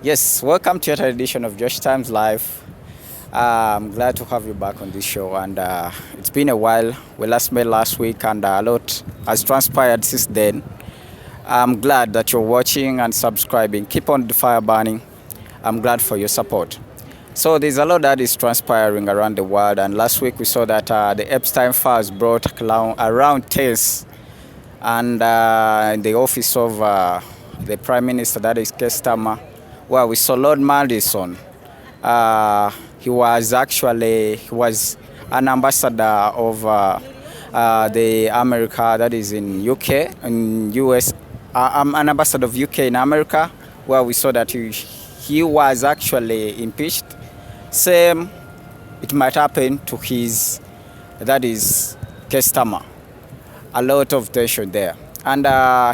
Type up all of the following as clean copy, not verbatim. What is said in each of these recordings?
Yes, welcome to another edition of Josh Times Live. I'm glad to have you back on this show, and it's been a while. We last met last week, and a lot has transpired since then. I'm glad that you're watching and subscribing. Keep on the fire burning. I'm glad for your support. So there's a lot that is transpiring around the world, and last week we saw that the Epstein files brought around tears, and in the office of the Prime Minister, that is Kestama, where we saw Lord Madison. He was an ambassador of the America, that is in UK, in US, an ambassador of UK in America, where we saw that he was actually impeached. Same, it might happen to his, that is Kestama. A lot of tension there. And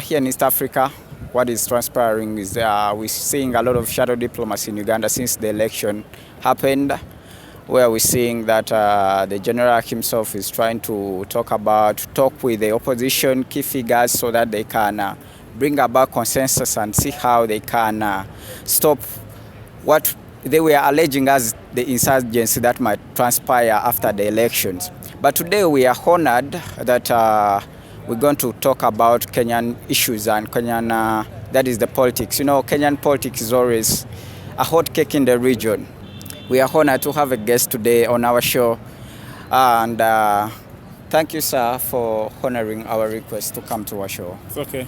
here in East Africa, what is transpiring is we're seeing a lot of shadow diplomacy in Uganda since the election happened, where we're seeing that the general himself is trying to talk with the opposition key figures so that they can bring about consensus and see how they can stop what they were alleging as the insurgency that might transpire after the elections. But today we are honored that we're going to talk about Kenyan issues and Kenyan, that is the politics. You know, Kenyan politics is always a hot cake in the region. We are honored to have a guest today on our show. And thank you, sir, for honoring our request to come to our show. It's okay.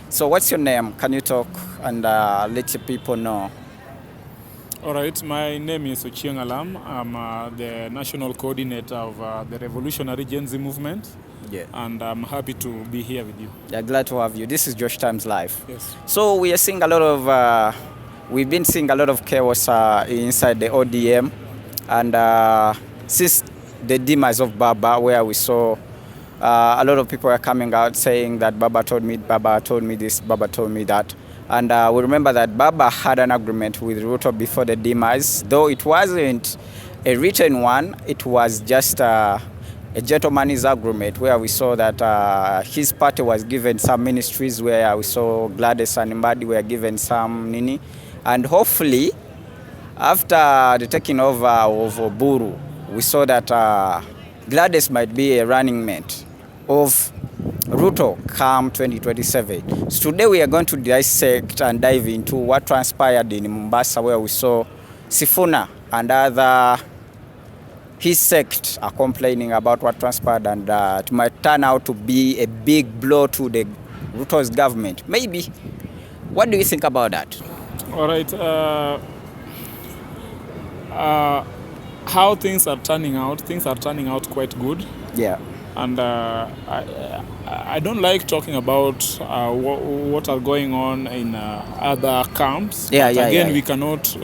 So what's your name? Can you talk and let your people know? All right, my name is Ochieng Alam. I'm the national coordinator of the Revolutionary Gen Z movement. Yeah. And I'm happy to be here with you. Yeah, glad to have you. This is Josh Times Live. Yes. So we are seeing a lot of, we've been seeing a lot of chaos inside the ODM. And since the demise of Baba, where we saw a lot of people are coming out saying that Baba told me this, Baba told me that. And we remember that Baba had an agreement with Ruto before the demise, though it wasn't a written one, it was just a gentleman's agreement where we saw that his party was given some ministries, where we saw Gladys and Mbadi were given some nini. And hopefully, after the taking over of Oburu, we saw that Gladys might be a running mate of Ruto come 2027. So today we are going to dissect and dive into what transpired in Mombasa, where we saw Sifuna and other his sect are complaining about what transpired, and it might turn out to be a big blow to the Ruto's government. Maybe. What do you think about that? All right. How things are turning out quite good. Yeah. And I don't like talking about what are going on in other camps. We cannot,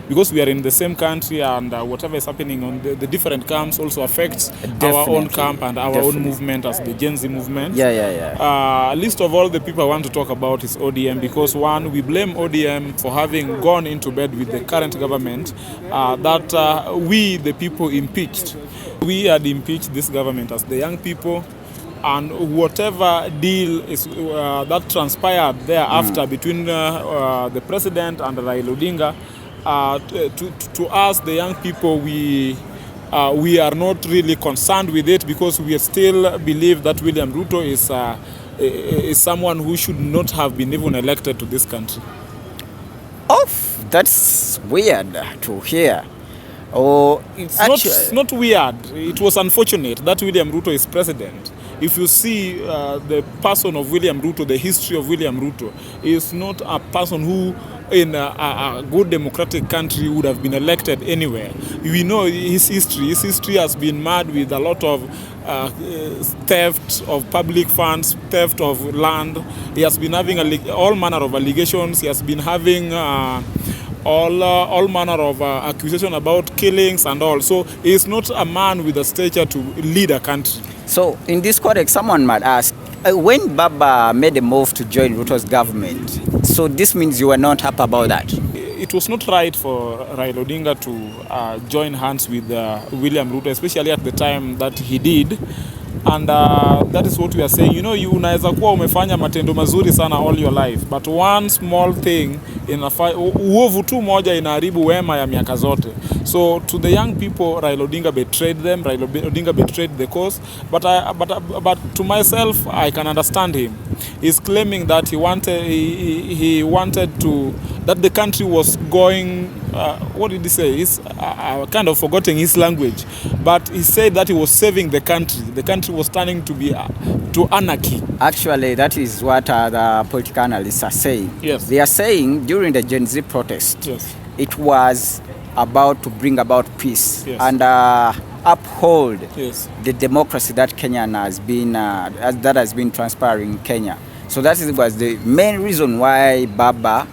because we are in the same country, and whatever is happening on the different camps also affects our own camp and our own movement as the Gen Z movement. Least of all, the people I want to talk about is ODM, because one, we blame ODM for having gone into bed with the current government that we, the people, impeached. We had impeached this government as the young people, and whatever deal is that transpired thereafter between the president and Raila Odinga, to us, the young people, we are not really concerned with it, because we still believe that William Ruto is someone who should not have been even elected to this country. Oh, that's weird to hear. Oh, it's not weird. It was unfortunate that William Ruto is president. If you see the person of William Ruto, the history of William Ruto, is not a person who in a good democratic country would have been elected anywhere. We know his history. His history has been marred with a lot of theft of public funds, theft of land. He has been having all manner of allegations. He has been having all manner of accusation about killings and all. So he is not a man with a stature to lead a country. So in this context, someone might ask, when Baba made a move to join Ruto's government, so this means you were not happy about that? It was not right for Raila Odinga to join hands with William Ruto, especially at the time that he did. And that is what we are saying. You know, you unaweza kuwa umefanya matendo mazuri sana all your life, but one small thing uovu tu moja inaharibu wema ya miaka zote. So to the young people, Raila Odinga betrayed them. Raila Odinga betrayed the cause. But to myself, I can understand him. He's claiming that he wanted to, that the country was going, what did he say? He's kind of forgetting his language. But he said that he was saving the country. The country was turning to be to anarchy. Actually, that is what the political analysts are saying. Yes. They are saying during the Gen Z protest, yes, it was about to bring about peace, yes, and uphold, yes, the democracy that Kenyan has been that has been transpiring in Kenya. So that was the main reason why Baba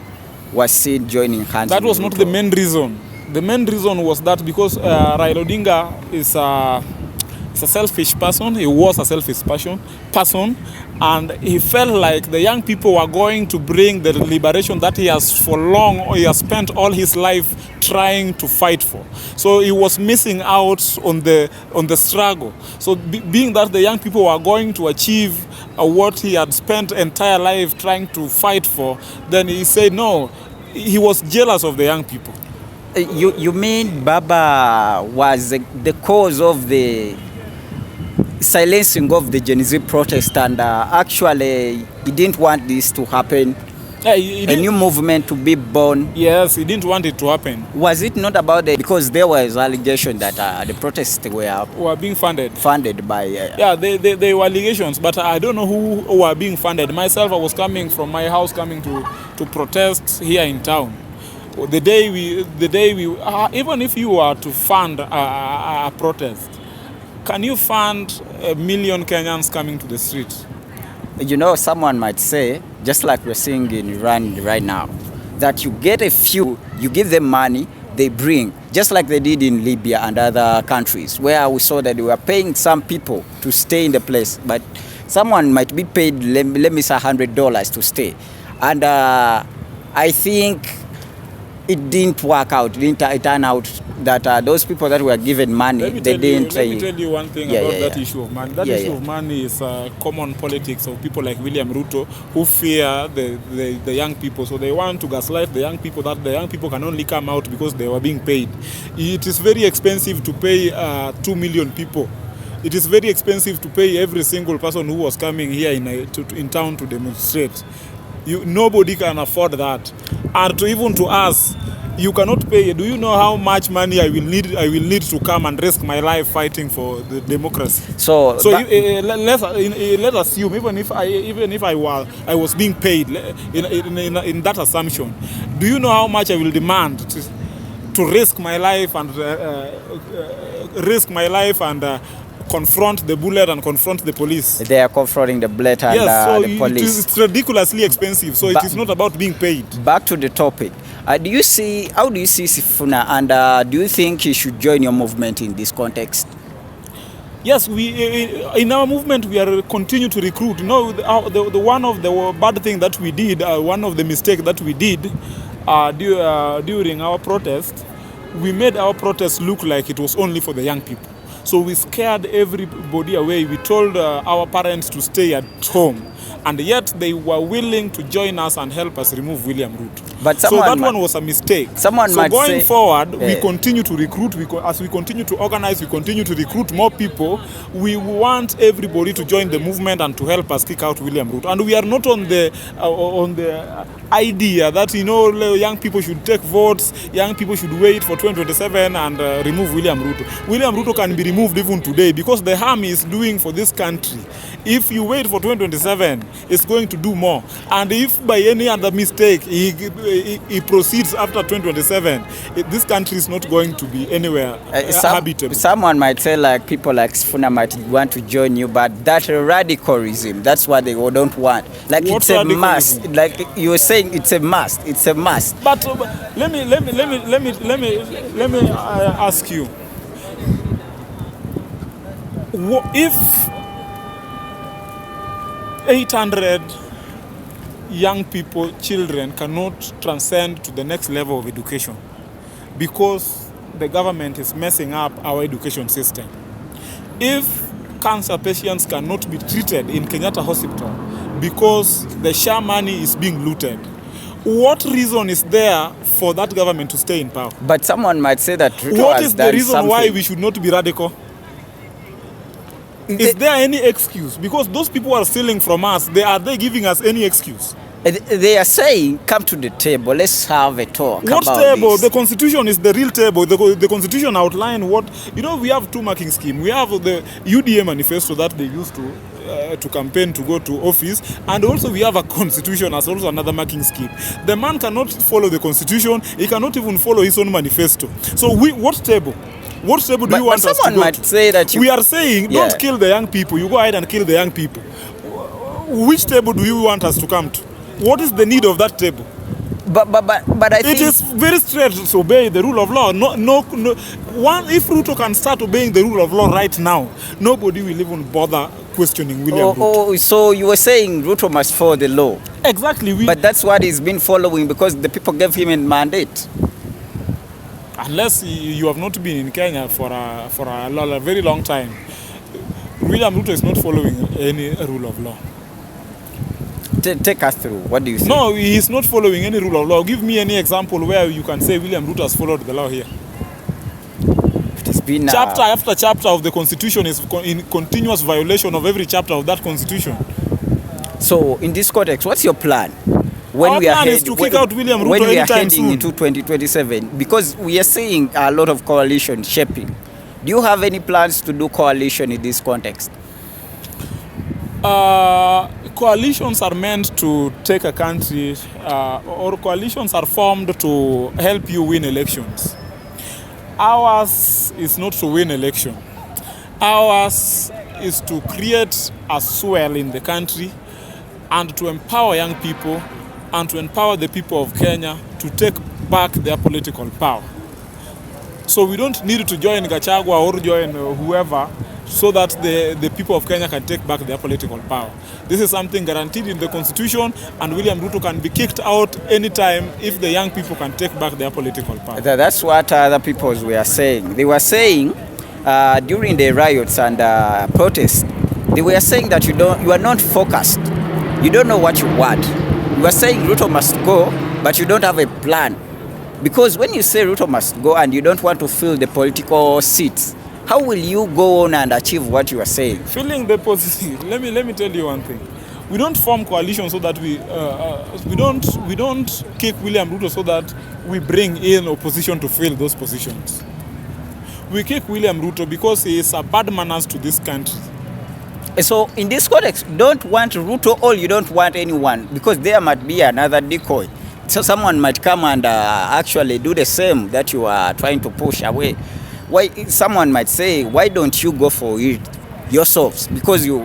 was seen joining hands. That was not the main reason. The main reason was that because Raila Odinga is a selfish person. He was a selfish person, and he felt like the young people were going to bring the liberation that he has spent all his life trying to fight for. So he was missing out on the struggle. So being that the young people were going to achieve what he had spent entire life trying to fight for, then he said no. He was jealous of the young people. You mean Baba was the cause of the silencing of the Gen Z protest, and actually he didn't want this to happen? A new movement to be born. Yes, he didn't want it to happen. Was it not about because there was allegation that the protests were being funded by yeah, they were allegations, but I don't know who were being funded. Myself, I was coming from my house coming to protest here in town. The day we even if you were to fund a protest, can you fund 1 million Kenyans coming to the street? You know, someone might say, just like we're seeing in Iran right now, that you get a few, you give them money, they bring, just like they did in Libya and other countries, where we saw that they were paying some people to stay in the place, but someone might be paid, let me say $100 to stay. And I think it didn't work out. It turned out that those people that were given money, they didn't. Let me tell you one thing about that issue of money. That issue of money is common politics of people like William Ruto, who fear the young people. So they want to gaslight the young people, that the young people can only come out because they were being paid. It is very expensive to pay 2 million people. It is very expensive to pay every single person who was coming here in town to demonstrate. Nobody can afford that. And even to us, you cannot pay. Do you know how much money I will need to come and risk my life fighting for the democracy? So let's assume, even if I was being paid in that assumption, do you know how much I will demand to risk my life and confront the bullet and confront the police? They are confronting the bullet and the police. It's ridiculously expensive, so it is not about being paid. Back to the topic. How do you see Sifuna, and do you think he should join your movement in this context? Yes, in our movement we are continue to recruit. You know, the one of the bad thing that we did, one of the mistake that we did during our protest, we made our protest look like it was only for the young people. So we scared everybody away. We told our parents to stay at home, and yet they were willing to join us and help us remove William Ruto. But so that one was a mistake. So going forward, we continue to recruit. As we continue to organize, we continue to recruit more people. We want everybody to join the movement and to help us kick out William Ruto. And we are not on the idea that, you know, young people should take votes, young people should wait for 2027 and remove William Ruto. William Ruto can be removed even today, because the harm he is doing for this country, if you wait for 2027, it's going to do more. And if by any other mistake he proceeds after 2027, this country is not going to be anywhere habitable. Someone might say, like, people like Sifuna might want to join you, but that radicalism, that's what they don't want. Like, it's a must. Like you were saying, it's a must. It's a must. But let me ask you, if 800 young people, children, cannot transcend to the next level of education because the government is messing up our education system, if cancer patients cannot be treated in Kenyatta Hospital because the share money is being looted. What reason is there for that government to stay in power? But someone might say that Ruto what has is the done reason something. why we should not be radical? Is there any excuse? Because those people are stealing from us. Are they giving us any excuse? They are saying, come to the table, let's have a talk. What about table? This. The constitution is the real table. The constitution outline what, we have two marking scheme. We have the UDA manifesto that they used to campaign to go to office, and also we have a constitution as also another marking scheme. The man cannot follow the constitution. He cannot even follow his own manifesto. So what table? What table do you want us to go to? Someone might say that we are saying, don't kill the young people. You go ahead and kill the young people. Which table do you want us to come to? What is the need of that table? But I think it is very straight to obey the rule of law. If Ruto can start obeying the rule of law right now, nobody will even bother questioning William Ruto. Oh, so you were saying Ruto must follow the law? Exactly. But that's what he's been following because the people gave him a mandate. Unless you have not been in Kenya for a very long time, William Ruto is not following any rule of law. Take us through. What do you say? No, he is not following any rule of law. Give me any example where you can say William Ruto has followed the law here. It has been chapter after chapter of the constitution is in continuous violation of every chapter of that constitution. So, in this context, what's your plan? Our plan is to kick out William Ruto anytime soon. When we are heading into 2027, because we are seeing a lot of coalition shaping. Do you have any plans to do coalition in this context? Coalitions are meant to take a country, or coalitions are formed to help you win elections. Ours is not to win election. Ours is to create a swell in the country and to empower young people and to empower the people of Kenya to take back their political power. So we don't need to join Gachagua or join whoever so that the people of Kenya can take back their political power. This is something guaranteed in the constitution, and William Ruto can be kicked out anytime if the young people can take back their political power. That's what other people were saying. They were saying during the riots and protests, they were saying that you are not focused. You don't know what you want. You are saying Ruto must go, but you don't have a plan. Because when you say Ruto must go and you don't want to fill the political seats, how will you go on and achieve what you are saying? Filling the position. Let me tell you one thing. We don't form coalition so that we don't kick William Ruto so that we bring in opposition to fill those positions. We kick William Ruto because he is a bad manners to this country. So in this context, you don't want Ruto or you don't want anyone because there might be another decoy. So someone might come and actually do the same that you are trying to push away. Why someone might say, why don't you go for it yourselves? Because you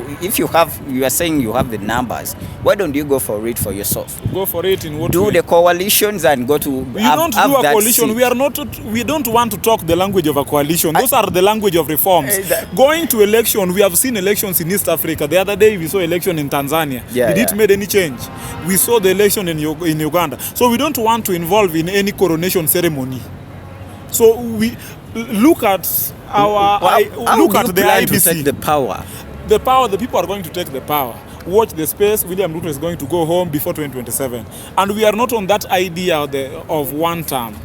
are saying you have the numbers. Why don't you go for it for yourself? Go for it in what do way? The coalitions and go to. We don't do a coalition. Seat. We don't want to talk the language of a coalition. Those are the language of reforms. Going to election, we have seen elections in East Africa. The other day we saw election in Tanzania. Did it make any change? We saw the election in Uganda. So we don't want to involve in any coronation ceremony. So we look at the IBC. To take the power? The people are going to take the power. Watch the space. William Ruto is going to go home before 2027. And we are not on that idea of one term.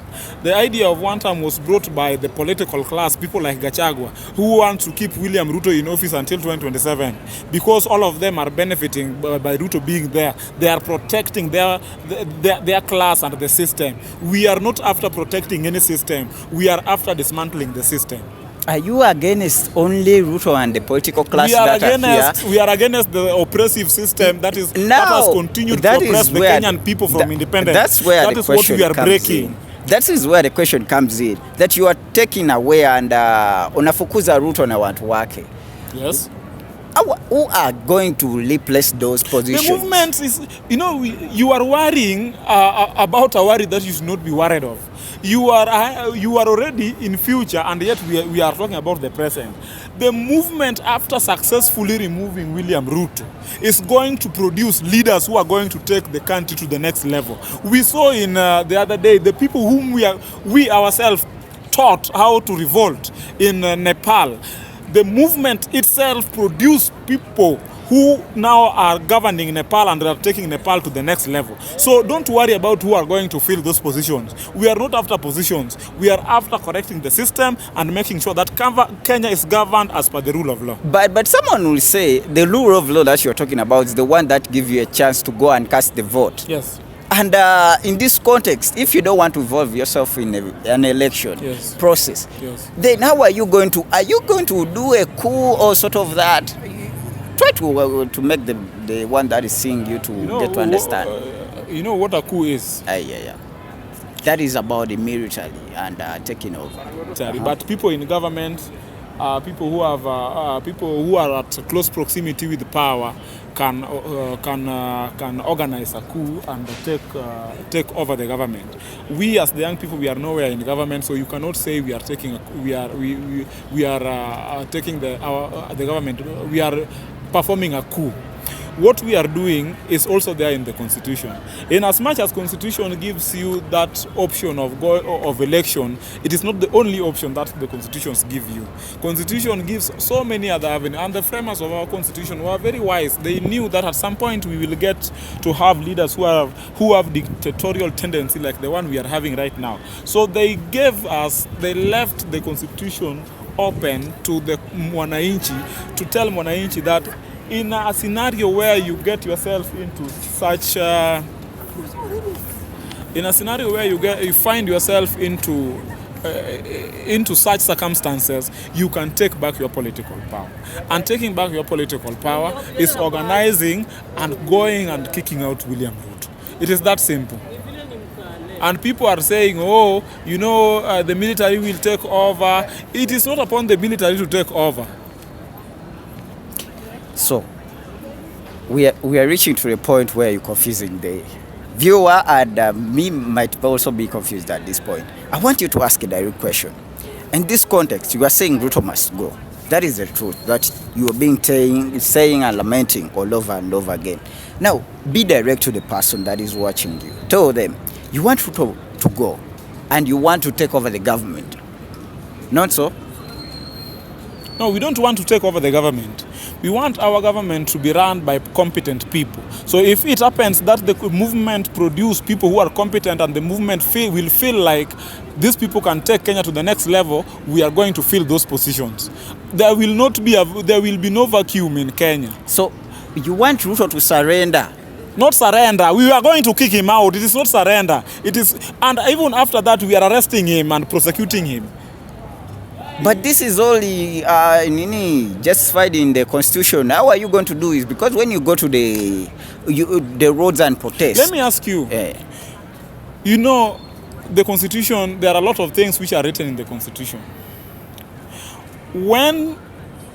The idea of one term was brought by the political class, people like Gachagua, who want to keep William Ruto in office until 2027. Because all of them are benefiting by Ruto being there. They are protecting their class and the system. We are not after protecting any system. We are after dismantling the system. Are you against only Ruto and the political class We are against the oppressive system that has continued to oppress the Kenyan people from independence. That is what we are breaking. That is where the question comes in. That you are taking away and unafukuza Ruto na watu wake. Yes. Who are going to replace those positions? The movement is, you are worrying about a worry that you should not be worried of. You are already in future, and yet we are talking about the present. The movement, after successfully removing William Ruto, is going to produce leaders who are going to take the country to the next level. We saw in the other day the people whom we ourselves taught how to revolt in Nepal. the movement itself produced people who now are governing Nepal and are taking Nepal to the next level. So don't worry about who are going to fill those positions. We are not after positions. We are after correcting the system and making sure that Kenya is governed as per the rule of law. But someone will say the rule of law that you're talking about is the one that gives you a chance to go and cast the vote. Yes. And in this context, if you don't want to involve yourself in an election process, then how are you going to? Are you going to do a coup or sort of that? Try to make the one that is seeing you to get to understand. You know what a coup is? Yeah. That is about the military and taking over. But people in government, people who are at close proximity with the power, can organize a coup and take over the government. We as the young people, we are nowhere in government, so you cannot say we are taking taking the government. We are performing a coup. What we are doing is also there in the Constitution. In as much as Constitution gives you that option of election, it is not the only option that the Constitutions give you. Constitution gives so many other avenues, and the framers of our Constitution were very wise. They knew that at some point we will get to have leaders who have dictatorial tendency like the one we are having right now. So they left the Constitution open to the Mwananchi to tell Mwananchi that in a scenario where you get yourself into such you find yourself into such circumstances, you can take back your political power. And taking back your political power is organizing and going and kicking out William Ruto. It is that simple. And people are saying, the military will take over. It is not upon the military to take over. So, we are reaching to a point where you're confusing the viewer, and me might also be confused at this point. I want you to ask a direct question. In this context, you are saying Ruto must go. That is the truth that you are being saying and lamenting all over and over again. Now, be direct to the person that is watching you. Tell them, you want Ruto to go, and you want to take over the government. Not so? No, we don't want to take over the government. We want our government to be run by competent people. So if it happens that the movement produce people who are competent and the movement will feel like these people can take Kenya to the next level, we are going to fill those positions. There will be no vacuum in Kenya. So you want Ruto to surrender? Not surrender. We are going to kick him out. It is not surrender. It is, and even after that, we are arresting him and prosecuting him. But this is only justified in the Constitution. How are you going to do it? Because when you go to the roads and protest. Let me ask you. You know, the Constitution, there are a lot of things which are written in the Constitution. When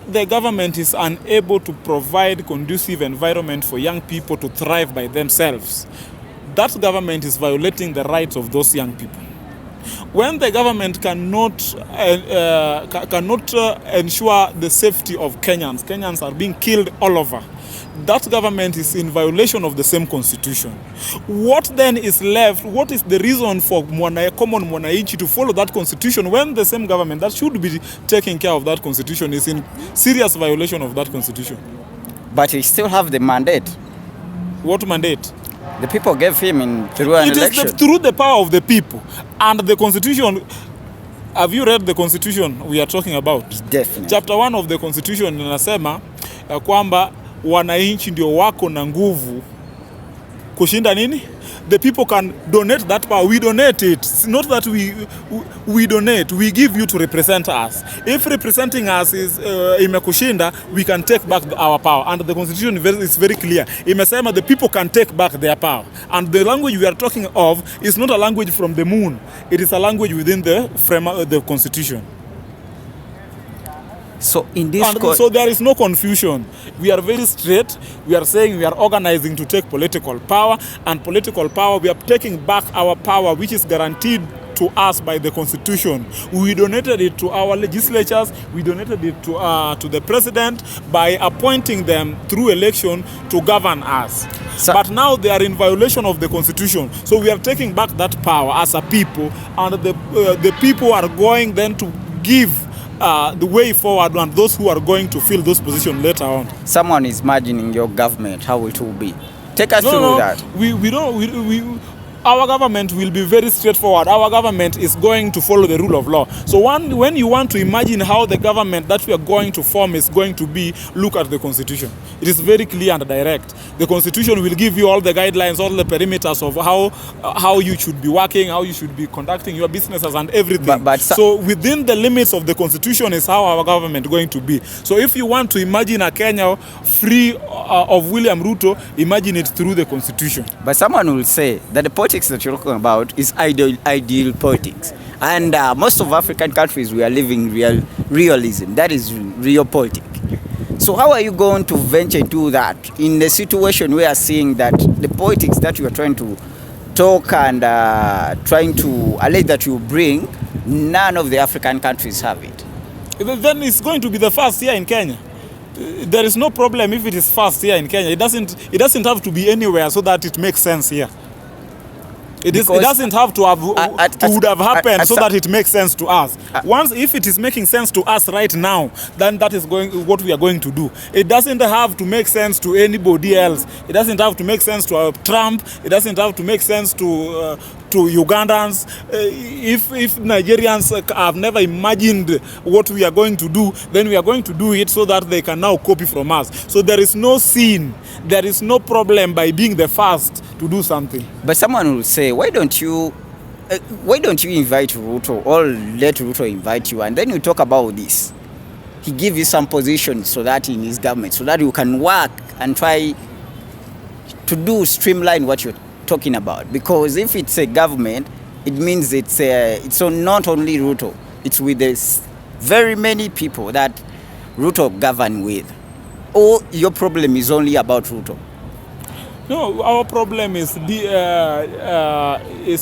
the government is unable to provide conducive environment for young people to thrive by themselves, that government is violating the rights of those young people. When the government cannot ensure the safety of Kenyans are being killed all over, that government is in violation of the same Constitution. What then is left? What is the reason for common Mwananchi to follow that Constitution when the same government that should be taking care of that Constitution is in serious violation of that Constitution? But he still have the mandate. What mandate? The people gave him through an election. It is through the power of the people. And the Constitution, have you read the Constitution we are talking about? Definitely. Chapter 1 of the Constitution inasema ya kwamba wananchi ndio wako na nguvu kushinda nini? The people can donate that power. We donate it. It's not that we donate. We give you to represent us. If representing us is imekushinda, we can take back our power. And the Constitution is very clear. Imesema the people can take back their power. And the language we are talking of is not a language from the moon. It is a language within the frame of the Constitution. So in this so there is no confusion. We are very straight. We are saying we are organizing to take political power, and political power, we are taking back our power, which is guaranteed to us by the Constitution. We donated it to our legislatures. We donated it to the president by appointing them through election to govern us. But now they are in violation of the Constitution. So we are taking back that power as a people, and the people are going then to give the way forward and those who are going to fill those positions later on. Someone is imagining your government, how it will be. Take us through that. Our government will be very straightforward. Our government is going to follow the rule of law. So when you want to imagine how the government that we are going to form is going to be, look at the Constitution. It is very clear and direct. The Constitution will give you all the guidelines, all the perimeters of how you should be working, how you should be conducting your businesses and everything. So within the limits of the Constitution is how our government is going to be. So if you want to imagine a Kenya free of William Ruto, imagine it through the Constitution. But someone will say that the politics that you're talking about is ideal politics. And most of African countries, we are living realism. That is real politics. So how are you going to venture into that in the situation we are seeing that the politics that you are trying to talk and trying to allege that you bring, none of the African countries have it? Then it's going to be the first here in Kenya. There is no problem if it is first here in Kenya. It doesn't have to be anywhere so that it makes sense here. It doesn't have to have would have happened so that it makes sense to us. Once, if it is making sense to us right now, then that is what we are going to do. It doesn't have to make sense to anybody else. It doesn't have to make sense to Trump. It doesn't have to make sense to Ugandans. If Nigerians have never imagined what we are going to do, then we are going to do it so that they can now copy from us. So there is no sin, there is no problem by being the first to do something. But someone will say, why don't you invite Ruto, or let Ruto invite you, and then you talk about this? He give you some position so that in his government, so that you can work and try to streamline what you're talking about. Because if it's a government, it means it's not only Ruto, it's with this very many people that Ruto govern with. Or your problem is only about Ruto? No, our problem is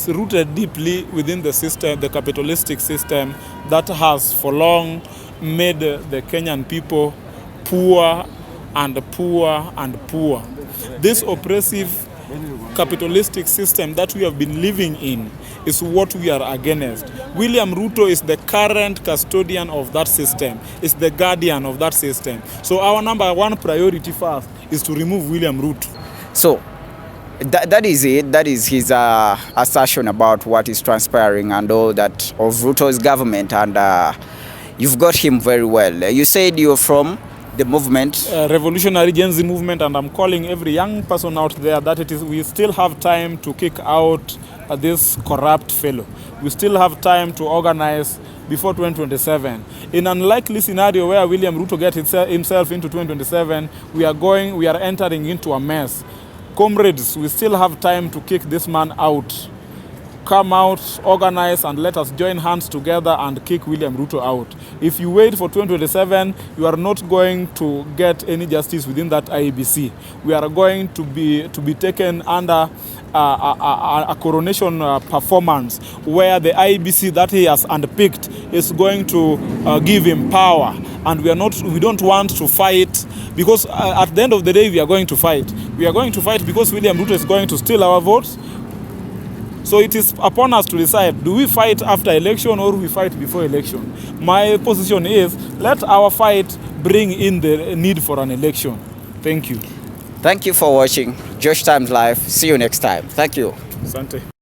rooted deeply within the system, the capitalistic system that has for long made the Kenyan people poor and poor and poor. This oppressive capitalistic system that we have been living in is what we are against. William Ruto is the current custodian of that system, is the guardian of that system. So our number one priority first is to remove William Ruto. So that is it. That is his assertion about what is transpiring and all that of Ruto's government. And you've got him very well. You said you're from the movement, Revolutionary Gen Z movement, and I'm calling every young person out there that we still have time to kick out this corrupt fellow. We still have time to organize before 2027. In an unlikely scenario where William Ruto gets himself into 2027, we are entering into a mess. Comrades, we still have time to kick this man out. Come out, organize, and let us join hands together and kick William Ruto out. If you wait for 2027, you are not going to get any justice within that IEBC. We are going to be taken under a coronation performance where the IEBC that he has unpicked is going to give him power. And we don't want to fight, because at the end of the day we are going to fight. We are going to fight because William Ruto is going to steal our votes. So it is upon us to decide, do we fight after election or we fight before election? My position is, let our fight bring in the need for an election. Thank you. Thank you for watching Josh Times Live. See you next time. Thank you. Asante.